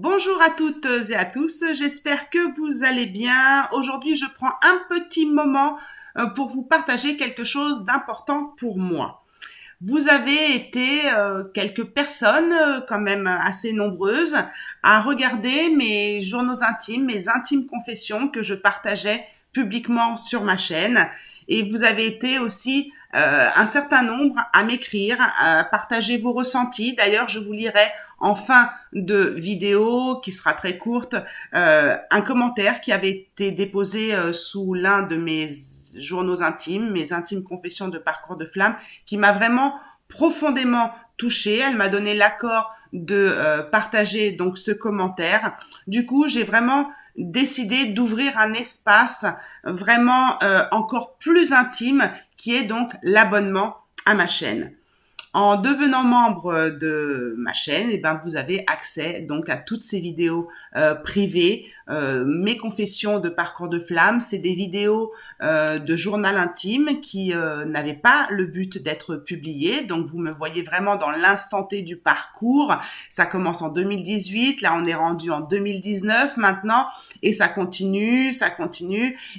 Bonjour à toutes et à tous, j'espère que vous allez bien. Aujourd'hui, je prends un petit moment pour vous partager quelque chose d'important pour moi. Vous avez été quelques personnes, quand même assez nombreuses, à regarder mes journaux intimes, mes intimes confessions que je partageais publiquement sur ma chaîne. Et vous avez été aussi un certain nombre à m'écrire, à partager vos ressentis. D'ailleurs, je vous lirai en fin de vidéo, qui sera très courte, un commentaire qui avait été déposé sous l'un de mes journaux intimes, mes intimes confessions de parcours de flamme, qui m'a vraiment profondément touchée. Elle m'a donné l'accord de partager donc ce commentaire. Du coup, j'ai vraiment décidé d'ouvrir un espace vraiment encore plus intime, qui est donc l'abonnement à ma chaîne. En devenant membre de ma chaîne, eh ben, vous avez accès donc à toutes ces vidéos privées, mes confessions de parcours de flamme. C'est des vidéos de journal intime qui n'avaient pas le but d'être publiées. Donc vous me voyez vraiment dans l'instant T du parcours. Ça commence en 2018, là on est rendu en 2019 maintenant, et ça continue,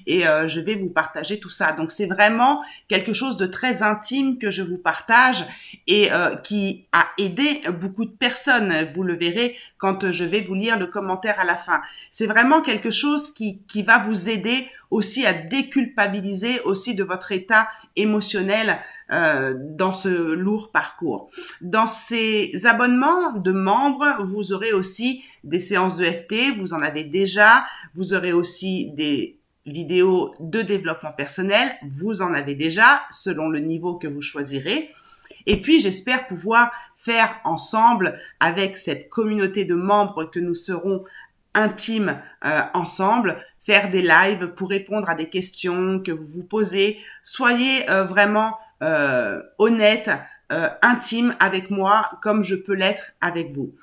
et je vais vous partager tout ça. Donc c'est vraiment quelque chose de très intime que je vous partage, et qui a aidé beaucoup de personnes. Vous le verrez quand je vais vous lire le commentaire à la fin. C'est vraiment quelque chose qui va vous aider aussi à déculpabiliser aussi de votre état émotionnel dans ce lourd parcours. Dans ces abonnements de membres, vous aurez aussi des séances de FT, vous en avez déjà, vous aurez aussi des vidéos de développement personnel, vous en avez déjà selon le niveau que vous choisirez. Et puis, j'espère pouvoir faire ensemble, avec cette communauté de membres que nous serons intimes ensemble, faire des lives pour répondre à des questions que vous vous posez. Soyez vraiment honnête, intime avec moi, comme je peux l'être avec vous.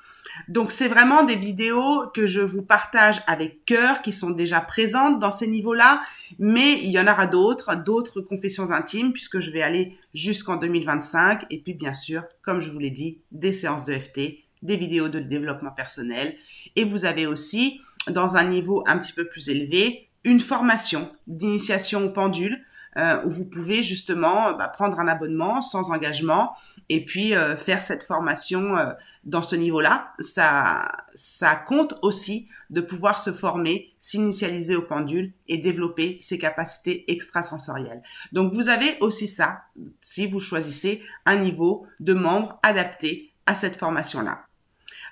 Donc, c'est vraiment des vidéos que je vous partage avec cœur, qui sont déjà présentes dans ces niveaux-là, mais il y en aura d'autres confessions intimes, puisque je vais aller jusqu'en 2025. Et puis, bien sûr, comme je vous l'ai dit, des séances de FT, des vidéos de développement personnel. Et vous avez aussi, dans un niveau un petit peu plus élevé, une formation d'initiation au pendule, où vous pouvez justement prendre un abonnement sans engagement et puis faire cette formation dans ce niveau-là. Ça compte aussi de pouvoir se former, s'initialiser au pendule et développer ses capacités extrasensorielles. Donc vous avez aussi ça, si vous choisissez un niveau de membre adapté à cette formation-là.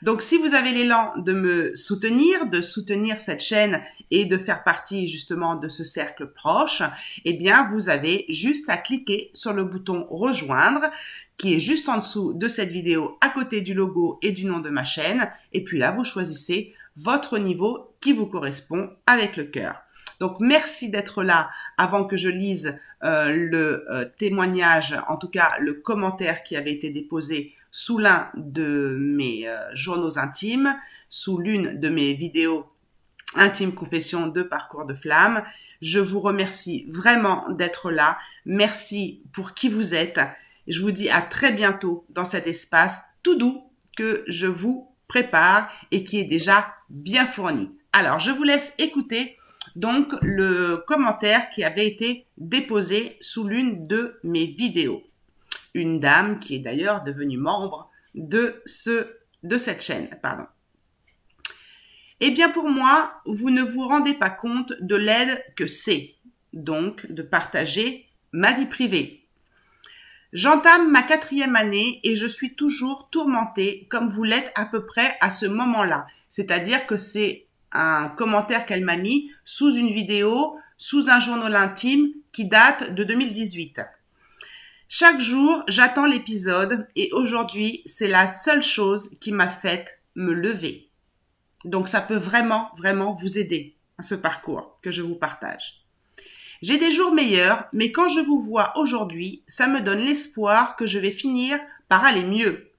Donc, si vous avez l'élan de me soutenir, de soutenir cette chaîne et de faire partie justement de ce cercle proche, eh bien, vous avez juste à cliquer sur le bouton rejoindre qui est juste en dessous de cette vidéo, à côté du logo et du nom de ma chaîne. Et puis là, vous choisissez votre niveau qui vous correspond avec le cœur. Donc, merci d'être là avant que je lise le témoignage, en tout cas le commentaire qui avait été déposé sous l'un de mes journaux intimes, sous l'une de mes vidéos intimes confessions de parcours de flamme. Je vous remercie vraiment d'être là. Merci pour qui vous êtes. Je vous dis à très bientôt dans cet espace tout doux que je vous prépare et qui est déjà bien fourni. Alors, je vous laisse écouter donc le commentaire qui avait été déposé sous l'une de mes vidéos. Une dame qui est d'ailleurs devenue membre de cette chaîne. Eh bien pour moi, vous ne vous rendez pas compte de l'aide que c'est, donc de partager ma vie privée. J'entame ma 4e année et je suis toujours tourmentée comme vous l'êtes à peu près à ce moment-là. C'est-à-dire que c'est un commentaire qu'elle m'a mis sous une vidéo, sous un journal intime qui date de 2018. Chaque jour, j'attends l'épisode et aujourd'hui, c'est la seule chose qui m'a fait me lever. Donc, ça peut vraiment, vraiment vous aider à ce parcours que je vous partage. J'ai des jours meilleurs, mais quand je vous vois aujourd'hui, ça me donne l'espoir que je vais finir par aller mieux.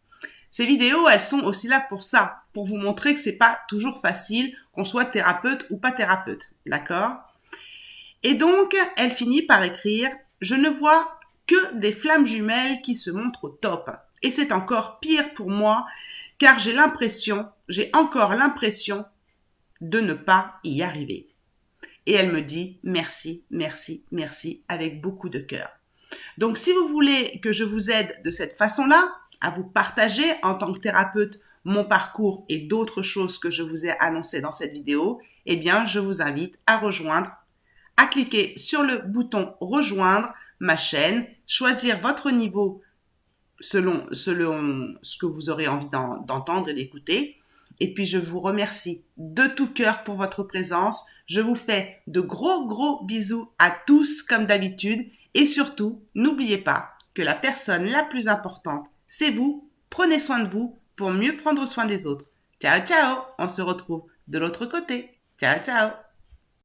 Ces vidéos, elles sont aussi là pour ça, pour vous montrer que c'est pas toujours facile, qu'on soit thérapeute ou pas thérapeute, d'accord? Et donc, elle finit par écrire « Je ne vois que des flammes jumelles qui se montrent au top. Et c'est encore pire pour moi, car j'ai encore l'impression de ne pas y arriver. Et elle me dit merci, merci, merci avec beaucoup de cœur. Donc, si vous voulez que je vous aide de cette façon-là, à vous partager en tant que thérapeute mon parcours et d'autres choses que je vous ai annoncées dans cette vidéo, eh bien, je vous invite à cliquer sur le bouton rejoindre ma chaîne, choisir votre niveau selon ce que vous aurez envie d'entendre et d'écouter. Et puis, je vous remercie de tout cœur pour votre présence. Je vous fais de gros bisous à tous comme d'habitude. Et surtout, n'oubliez pas que la personne la plus importante, c'est vous. Prenez soin de vous pour mieux prendre soin des autres. Ciao, ciao. On se retrouve de l'autre côté. Ciao, ciao.